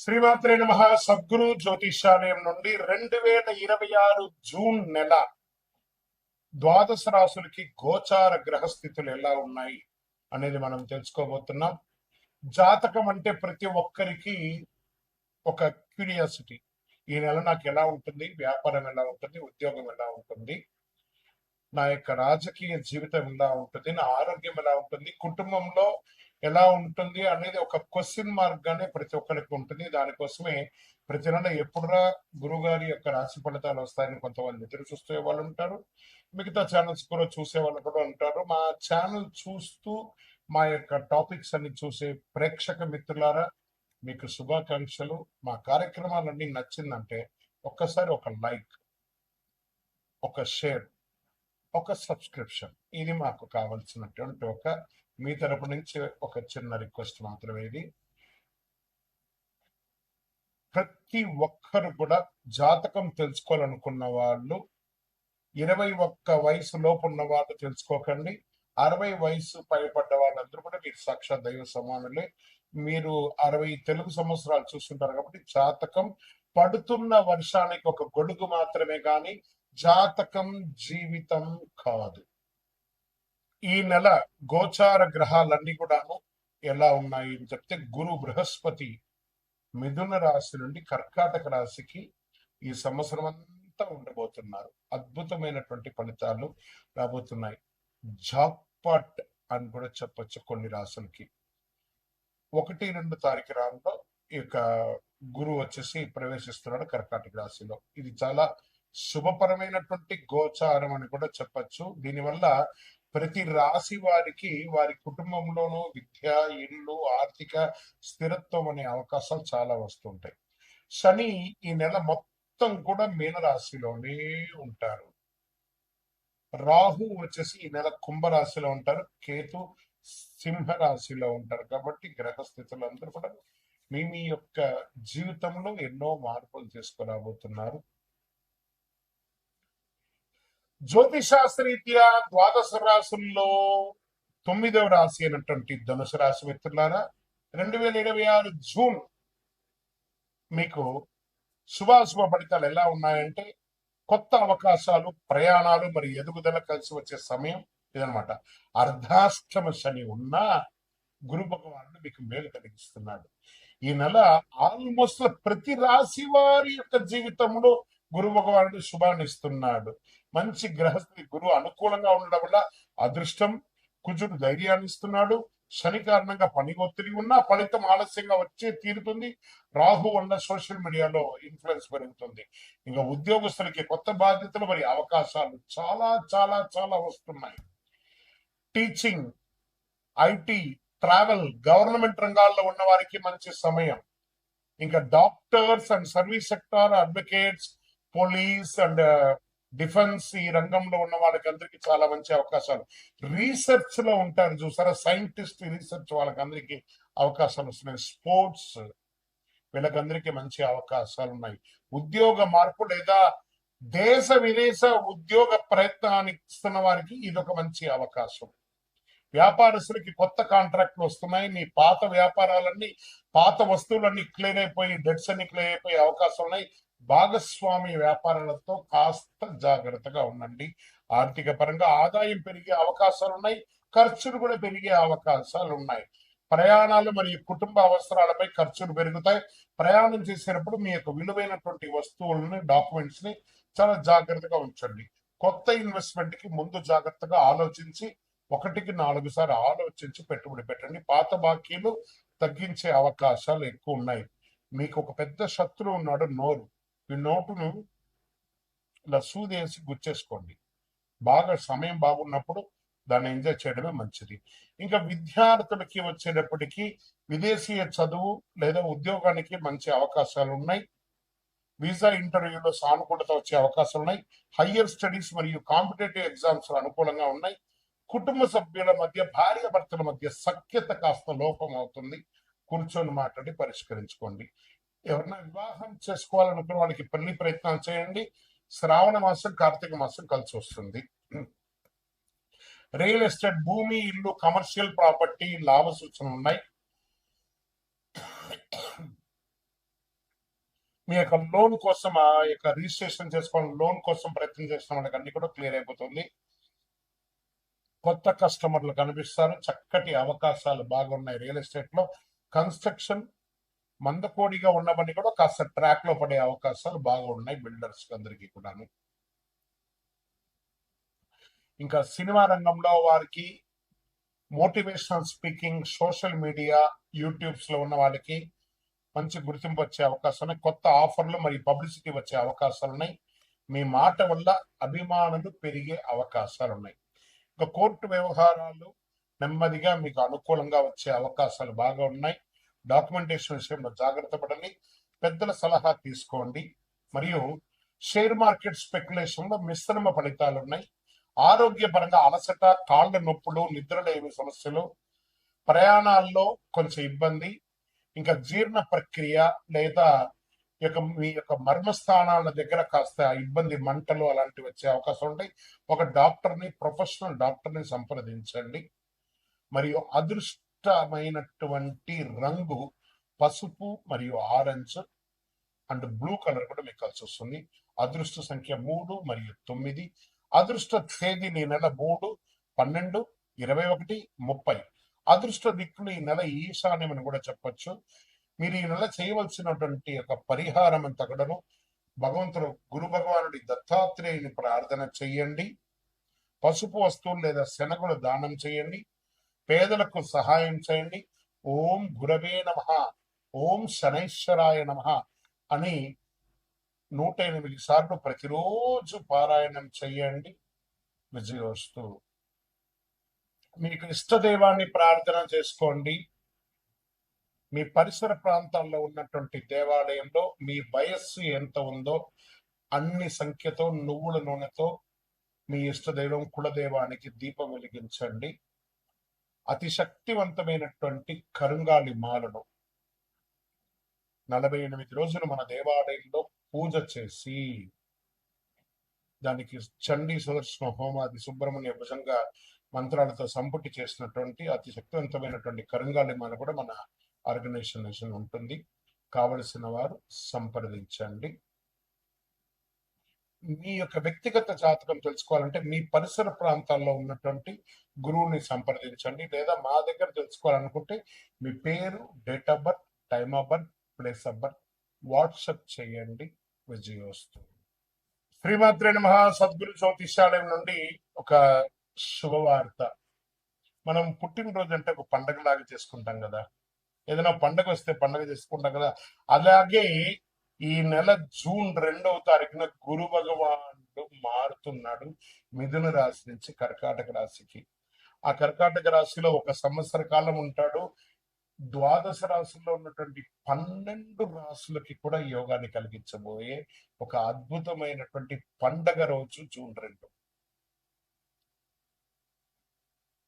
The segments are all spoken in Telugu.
శ్రీమాత్రే నమః. సద్గురు జ్యోతిషాలయం నుండి 2026 జూన్ నెల ద్వాదశ రాశులకి గోచార గ్రహస్థితులు ఎలా ఉన్నాయి అనేది మనం తెలుసుకోబోతున్నాం. జాతకం అంటే ప్రతి ఒక్కరికి ఒక క్యూరియాసిటీ. ఈ నెల నాకు ఎలా ఉంటుంది, వ్యాపారం ఎలా ఉంటుంది, ఉద్యోగం ఎలా ఉంటుంది, నా యొక్క రాజకీయ జీవితం ఎలా ఉంటుంది, నా ఆరోగ్యం ఎలా ఉంటుంది, కుటుంబంలో ఎలా ఉంటుంది అనేది ఒక క్వశ్చన్ మార్క్ గానే ప్రతి ఒక్కరికి ఉంటుంది. దానికోసమే ప్రతి నెల ఎప్పుడురా గురుగారి యొక్క రాశి ఫలితాలు వస్తాయని కొంతమంది ఎదురు చూసే వాళ్ళు ఉంటారు. మిగతా ఛానల్స్ కూడా చూసే వాళ్ళు కూడా ఉంటారు. మా ఛానల్ చూస్తూ మా యొక్క టాపిక్స్ అన్ని చూసే ప్రేక్షక మిత్రులారా, మీకు శుభాకాంక్షలు. మా కార్యక్రమాలన్నీ నచ్చిందంటే ఒక్కసారి ఒక లైక్, ఒక షేర్, ఒక సబ్స్క్రిప్షన్, ఇది మాకు కావాల్సినటువంటి మీ తరపు నుంచి ఒక చిన్న రిక్వెస్ట్ మాత్రమే. ఇది ప్రతి ఒక్కరు కూడా జాతకం తెలుసుకోవాలనుకున్న వాళ్ళు 21 వయసు లోపు ఉన్న వాళ్ళు తెలుసుకోకండి. 60 వయసు పైబడ్డ వాళ్ళందరూ కూడా మీరు సాక్షాత్ దైవ సమానులే. మీరు 60 తెలుగు సంవత్సరాలు చూస్తుంటారు కాబట్టి జాతకం పడుతున్న వర్షానికి ఒక గొడుగు మాత్రమే కానీ జాతకం జీవితం కాదు. ఈ నెల గోచార గ్రహాలన్నీ కూడాను ఎలా ఉన్నాయి అని చెప్తే, గురు బృహస్పతి మిథున రాశి నుండి కర్కాటక రాశికి ఈ సంవత్సరం అంతా ఉండబోతున్నారు. అద్భుతమైనటువంటి ఫలితాలు రాబోతున్నాయి. జాక్పాట్ అని కూడా చెప్పొచ్చు కొన్ని రాశులకి. 1-2 తారీఖు రాంలో ఈ యొక్క గురువు వచ్చేసి ప్రవేశిస్తున్నాడు కర్కాటక రాశిలో. ఇది చాలా శుభపరమైనటువంటి గోచారం అని కూడా చెప్పచ్చు. దీనివల్ల ప్రతి రాశి వారికి వారి కుటుంబంలోనూ విద్య, ఇల్లు, ఆర్థిక స్థిరత్వం అనే అవకాశాలు చాలా వస్తుంటాయి. శని ఈ నెల మొత్తం కూడా మీనరాశిలోనే ఉంటారు. రాహు వచ్చేసి ఈ నెల కుంభరాశిలో ఉంటారు. కేతు సింహరాశిలో ఉంటారు. కాబట్టి గ్రహస్థితులు అందరూ కూడా మీ యొక్క జీవితంలో ఎన్నో మార్పులు తీసుకురాబోతున్నారు. జ్యోతిశాస్త్రరీత్యా ద్వాదశ రాశుల్లో 9వ రాశి అయినటువంటి ధనుసు రాశి మిత్రులారా, 2026 జూన్ మీకు శుభాశుభ ఫలితాలు ఎలా ఉన్నాయంటే, కొత్త అవకాశాలు, ప్రయాణాలు మరి ఎదుగుదల కలిసి వచ్చే సమయం ఇదనమాట. అర్ధాష్టమ శని ఉన్నా గురు భగవానుడు మీకు మేలు కలిగిస్తున్నాడు. ఈ నెల ఆల్మోస్ట్ ప్రతి రాశి వారి యొక్క జీవితంలో గురు భగవానుడు శుభాన్ని ఇస్తున్నాడు. మంచి గ్రహస్థితి గురువు అనుకూలంగా ఉండడం వల్ల అదృష్టం, కుజుడు ధైర్యాన్ని ఇస్తున్నాడు. శని కారణంగా పని ఒత్తిడి ఉన్నా ఫలితం ఆలస్యంగా వచ్చే తీరుతుంది. రాహు వల్ల సోషల్ మీడియాలో ఇన్ఫ్లుయెన్స్ పెరుగుతుంది. ఇంకా ఉద్యోగస్తులకి కొత్త బాధ్యతలు మరి అవకాశాలు చాలా చాలా చాలా వస్తున్నాయి. టీచింగ్, ఐటీ, ట్రావెల్, గవర్నమెంట్ రంగాల్లో ఉన్న వారికి మంచి సమయం. ఇంకా doctors and service sector, advocates, police and defence ఈ రంగంలో ఉన్న వాళ్ళకి అందరికి చాలా మంచి అవకాశాలు. రీసెర్చ్ లో ఉంటారు చూసారా, సైంటిస్ట్, రీసెర్చ్ వాళ్ళకందరికి అవకాశాలు వస్తున్నాయి. స్పోర్ట్స్ వీళ్ళకందరికీ మంచి అవకాశాలు ఉన్నాయి. ఉద్యోగ మార్పు లేదా దేశ విదేశ ఉద్యోగ ప్రయత్నానికి ఇస్తున్న వారికి ఇదొక మంచి అవకాశం. వ్యాపారస్తులకి కొత్త కాంట్రాక్ట్లు వస్తున్నాయి. మీ పాత వ్యాపారాలన్నీ, పాత వస్తువులన్నీ క్లియర్ అయిపోయి, డెట్స్ అన్ని క్లియర్ అయిపోయే అవకాశాలు ఉన్నాయి. భాగస్వామి వ్యాపారాలతో కాస్త జాగ్రత్తగా ఉండండి. ఆర్థిక పరంగా ఆదాయం పెరిగే అవకాశాలు ఉన్నాయి, ఖర్చులు కూడా పెరిగే అవకాశాలు ఉన్నాయి. ప్రయాణాలు మరియు కుటుంబ అవసరాలపై ఖర్చులు పెరుగుతాయి. ప్రయాణం చేసేటప్పుడు మీ యొక్క విలువైనటువంటి వస్తువులని, డాక్యుమెంట్స్ ని చాలా జాగ్రత్తగా ఉంచండి. కొత్త ఇన్వెస్ట్మెంట్ కి ముందు జాగ్రత్తగా ఆలోచించి 1-4 సార్లు ఆలోచించి పెట్టుబడి పెట్టండి. పాత బాకీలు తగ్గించే అవకాశాలు ఎక్కువ ఉన్నాయి. మీకు ఒక పెద్ద శత్రువు ఉన్నాడు, నోరు. ఈ నోటును ఇలా సూదేసి గుచ్చేసుకోండి. బాగా సమయం బాగున్నప్పుడు దాన్ని ఎంజాయ్ చేయడమే మంచిది. ఇంకా విద్యార్థులకి వచ్చేటప్పటికి విదేశీయ చదువు లేదా ఉద్యోగానికి మంచి అవకాశాలు ఉన్నాయి. వీసా ఇంటర్వ్యూలో సానుకూలత వచ్చే అవకాశాలు ఉన్నాయి. హయ్యర్ స్టడీస్ మరియు కాంపిటేటివ్ ఎగ్జామ్స్ అనుకూలంగా ఉన్నాయి. కుటుంబ సభ్యుల మధ్య, భార్య భర్తల మధ్య సఖ్యత కాస్త లోపం అవుతుంది. కూర్చొని మాట్లాడి పరిష్కరించుకోండి. ఎవరన్నా వివాహం చేసుకోవాలనుకున్న వాళ్ళకి పెళ్లి ప్రయత్నాలు చేయండి. శ్రావణ మాసం, కార్తీక మాసం కలిసి వస్తుంది. రియల్ ఎస్టేట్, భూమి, ఇల్లు, కమర్షియల్ ప్రాపర్టీ లాభ సూచనలు ఉన్నాయి. మీ యొక్క లోన్ కోసం ఆ యొక్క రిజిస్ట్రేషన్ చేసుకోవడం లోన్ కోసం ప్రయత్నం చేసిన వాళ్ళకి అన్ని కూడా క్లియర్ అయిపోతుంది. కొత్త కస్టమర్లు కనిపిస్తారు. చక్కటి అవకాశాలు బాగున్నాయి. రియల్ ఎస్టేట్ లో కన్స్ట్రక్షన్ మందకోడిగా ఉన్నవన్నీ కూడా కాస్త ట్రాక్ లో పడే అవకాశాలు బాగా ఉన్నాయి బిల్డర్స్ అందరికీ కూడాను. ఇంకా సినిమా రంగంలో వారికి motivational speaking, social media, YouTubes లో ఉన్న వాళ్ళకి మంచి గుర్తింపు వచ్చే అవకాశం ఉన్నాయి. కొత్త ఆఫర్లు మరియు పబ్లిసిటీ వచ్చే అవకాశాలు ఉన్నాయి. మీ మాట వల్ల అభిమానులు పెరిగే అవకాశాలు ఉన్నాయి. ఇంకా కోర్టు వ్యవహారాలు నెమ్మదిగా మీకు అనుకూలంగా వచ్చే అవకాశాలు బాగా ఉన్నాయి. డాక్యుమెంటేషన్ విషయంలో జాగ్రత్త పడండి. పెద్దల సలహా తీసుకోండి. మరియు షేర్ మార్కెట్ స్పెక్యులేషన్ లో మిశ్రమ ఫలితాలు ఉన్నాయి. ఆరోగ్యపరంగా అలసట, కాళ్ళ నొప్పులు, నిద్రలేని సమస్యలు, ప్రయాణాల్లో కొంచెం ఇబ్బంది, ఇంకా జీర్ణ ప్రక్రియ లేదా మీ యొక్క మర్మస్థానాల దగ్గర కాస్త ఇబ్బంది, మంటలు అలాంటివి వచ్చే అవకాశం ఉంటాయి. ఒక డాక్టర్ని, ప్రొఫెషనల్ డాక్టర్ని సంప్రదించండి. మరియు అదృష్టమైనటువంటి రంగు పసుపు మరియు ఆరెంజ్ అండ్ బ్లూ కలర్ కూడా మీకు కలిసి వస్తుంది. అదృష్ట సంఖ్య 3 మరియు 9. అదృష్ట తేదీని నెల 3, 12, 21, 30. అదృష్ట దిక్కులు ఈ నెల ఈశాన్యం అని కూడా చెప్పొచ్చు. మీరు ఈ నెల చేయవలసినటువంటి ఒక పరిహారం అంతా కూడాను భగవంతుడు గురు భగవానుడి దత్తాత్రేయుని ప్రార్థన చెయ్యండి. పసుపు వస్తువులు లేదా శనగలు దానం చేయండి. పేదలకు సహాయం చేయండి. ఓం గురవే నమః, ఓం శనైశ్వరాయ నమః అని 108 సార్లు ప్రతిరోజు పారాయణం చెయ్యండి. విజయోస్తు. మీకు ఇష్టదైవాన్ని ప్రార్థన చేసుకోండి. మీ పరిసర ప్రాంతాల్లో ఉన్నటువంటి దేవాలయంలో మీ వయస్సు ఎంత ఉందో అన్ని సంఖ్యతో నువ్వుల నూనెతో మీ ఇష్టదైవం కులదైవానికి దీపం వెలిగించండి. అతి శక్తివంతమైనటువంటి కరుంగాలి మాలను 48 రోజులు మన దేవాలయంలో పూజ చేసి దానికి చండీ సుదర్శన హోమాది సుబ్రహ్మణ్య భుజంగా మంత్రాలతో సంపుటి చేసినటువంటి అతి శక్తివంతమైనటువంటి కరుంగాలి మాల కూడా మన ఆర్గనైజేషన్ ఉంటుంది. కావలసిన వారు సంప్రదించండి. మీ యొక్క వ్యక్తిగత జాతకం తెలుసుకోవాలంటే మీ పరిసర ప్రాంతాల్లో ఉన్నటువంటి గురువుని సంప్రదించండి. లేదా మా దగ్గర తెలుసుకోవాలనుకుంటే మీ పేరు, date of birth, time of birth, place of birth WhatsApp చేయండి. విజయోస్తు. శ్రీమాత్రే నమః. సద్గురు జ్యోతిష్యాలయం నుండి ఒక శుభవార్త. మనం పుట్టినరోజు అంటే ఒక పండగలాగా చేసుకుంటాం కదా. ఏదైనా పండగ వస్తే పండగ చేసుకుంటాం కదా. అలాగే ఈ నెల జూన్ 2వ తారీఖున గురు భగవానుడు మారుతున్నాడు మిథున రాశి నుంచి కర్కాటక రాశికి. ఆ కర్కాటక రాశిలో ఒక సంవత్సర కాలం ఉంటాడు. ద్వాదశ రాశుల్లో ఉన్నటువంటి 12 రాశులకి కూడా యోగాన్ని కలిగించబోయే ఒక అద్భుతమైనటువంటి పండగ రోజు జూన్ 2.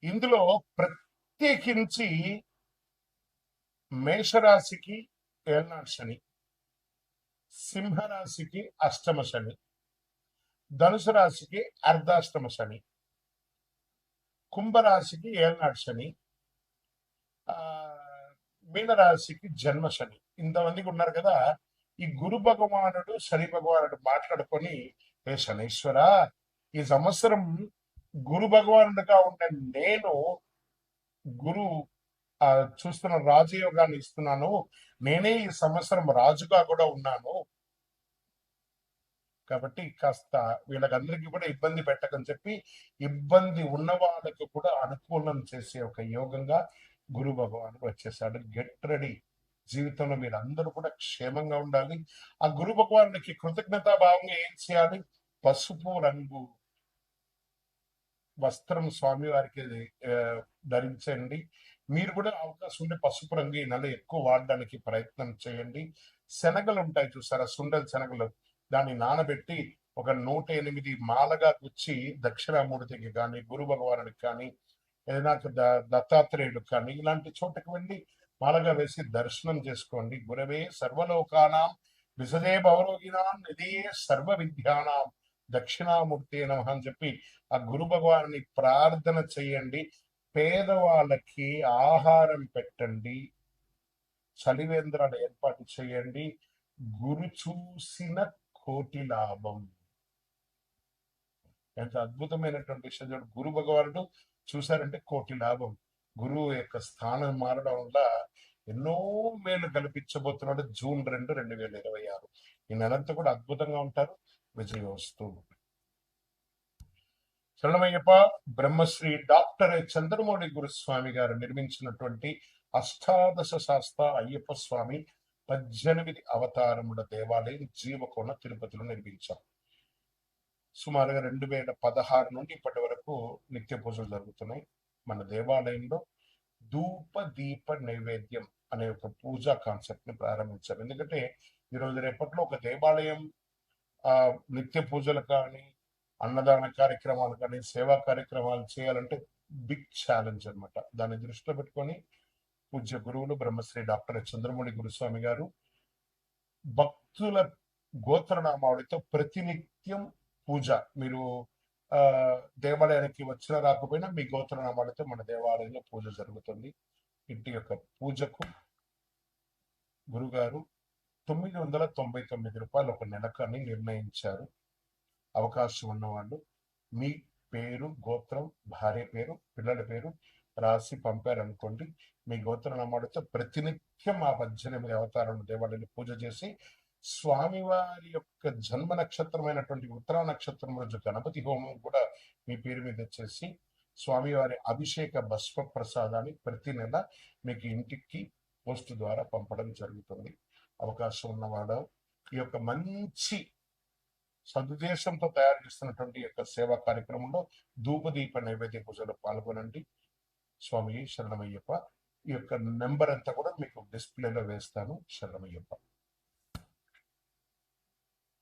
ఇందులో ప్రత్యేకించి మేషరాశికి ఏళ్నాడు శని, సింహరాశికి అష్టమ శని, ధనుసు రాశికి అర్ధాష్టమ శని, కుంభరాశికి ఏళ్నాడు శని, మీనరాశికి జన్మ శని. ఇంతమందికి ఉన్నారు కదా. ఈ గురు భగవానుడు శని భగవానుడు మాట్లాడుకొని, ఏ శనీశ్వర, ఈ సంవత్సరం గురు భగవానుడిగా ఉండే నేను గురు చూస్తున్న రాజయోగాన్ని ఇస్తున్నాను. నేనే ఈ సంవత్సరం రాజుగా కూడా ఉన్నాను. కాబట్టి కాస్త వీళ్ళకందరికీ కూడా ఇబ్బంది పెట్టకని చెప్పి ఇబ్బంది ఉన్న వాళ్ళకు కూడా అనుకూలం చేసే ఒక యోగంగా గురు భగవానుడు వచ్చేసాడు. Get ready. జీవితంలో మీరు అందరూ కూడా క్షేమంగా ఉండాలి. ఆ గురు భగవానుడికి కృతజ్ఞతాభావంగా ఏం చేయాలి? పసుపు రంగు వస్త్రం స్వామి వారికి ధరించండి. మీరు కూడా అవకాశం ఉంటే పసుపు రంగు ఈ నెల ఎక్కువ వాడడానికి ప్రయత్నం చేయండి. శనగలు ఉంటాయి చూసారా, సుండల శనగలు, దాన్ని నానబెట్టి ఒక 108 మాలగా గుచ్చి దక్షిణామూర్తికి కానీ, గురు భగవానుడికి కానీ, ఏదైనా దత్తాత్రేయుడికి కానీ ఇలాంటి చోటకి వెళ్ళి మాలగా వేసి దర్శనం చేసుకోండి. గురవే సర్వలోకానాం విసదే భవరోగినాం నిధియే సర్వ విద్యానాం దక్షిణామూర్తి నమః అని చెప్పి ఆ గురు భగవాన్ని ప్రార్థన చేయండి. పేదవాళ్ళకి ఆహారం పెట్టండి. చలివేంద్రాలు ఏర్పాటు చేయండి. గురు చూసిన కోటి లాభం. ఎంత అద్భుతమైనటువంటి విషయం చూడండి. గురు భగవానుడు చూశారంటే కోటి లాభం. గురువు యొక్క స్థానం మారడం వల్ల ఎన్నో మేలు కల్పించబోతున్నాడు. జూన్ 2, 2026 ఈ నెలంతా కూడా అద్భుతంగా ఉంటారు. విజయోస్తు. శరణమయ్యప్ప. బ్రహ్మశ్రీ డాక్టర్ చంద్రమౌళి గురుస్వామి గారు నిర్మించినటువంటి అష్టాదశ శాస్త్ర అయ్యప్ప స్వామి 18 అవతారముల దేవాలయం జీవకోణ తిరుపతిలో నిర్మించారు. సుమారుగా 2016 నుండి ఇప్పటి వరకు నిత్య పూజలు జరుగుతున్నాయి. మన దేవాలయంలో ధూప దీప నైవేద్యం అనే ఒక పూజా కాన్సెప్ట్ ని ప్రారంభించారు. ఎందుకంటే ఈరోజు రేపట్లో ఒక దేవాలయం నిత్య పూజలు కానీ, అన్నదాన కార్యక్రమాలు కానీ, సేవా కార్యక్రమాలు చేయాలంటే బిగ్ ఛాలెంజ్ అనమాట. దాన్ని దృష్టిలో పెట్టుకొని పూజ్య గురువులు బ్రహ్మశ్రీ డాక్టర్ చంద్రమౌళి గురుస్వామి గారు భక్తుల గోత్రనామావళితో ప్రతినిత్యం పూజ. మీరు దేవాలయానికి వచ్చినా రాకపోయినా మీ గోత్రనామాలతో మన దేవాలయంలో పూజ జరుగుతుంది. ఇంటి యొక్క పూజకు గురుగారు 999 రూపాయలు ఒక నెలకని నిర్ణయించారు. అవకాశం ఉన్నవాళ్ళు మీ పేరు, గోత్రం, భార్య పేరు, పిల్లల పేరు రాసి పంపారనుకోండి. మీ గోత్రనామాలతో ప్రతినిత్యం ఆ 18 అవతారాలను దేవాలయంలో పూజ చేసి స్వామివారి యొక్క జన్మ నక్షత్రమైనటువంటి ఉత్తరా నక్షత్రం రోజు గణపతి హోమం కూడా మీ పేరు మీద చేసి స్వామివారి అభిషేక భస్మ ప్రసాదాన్ని ప్రతి నెల మీకు ఇంటికి పోస్ట్ ద్వారా పంపడం జరుగుతుంది. అవకాశం ఉన్నవాడు ఈ యొక్క మంచి సదుద్దేశంతో తయారు చేస్తున్నటువంటి యొక్క సేవా కార్యక్రమంలో ధూపదీప నైవేద్య పూజలో పాల్గొనండి. స్వామి శరణమయ్యప్ప. ఈ యొక్క నెంబర్ అంతా కూడా మీకు డిస్ప్లేలో వేస్తాను. శరణమయ్యప్ప.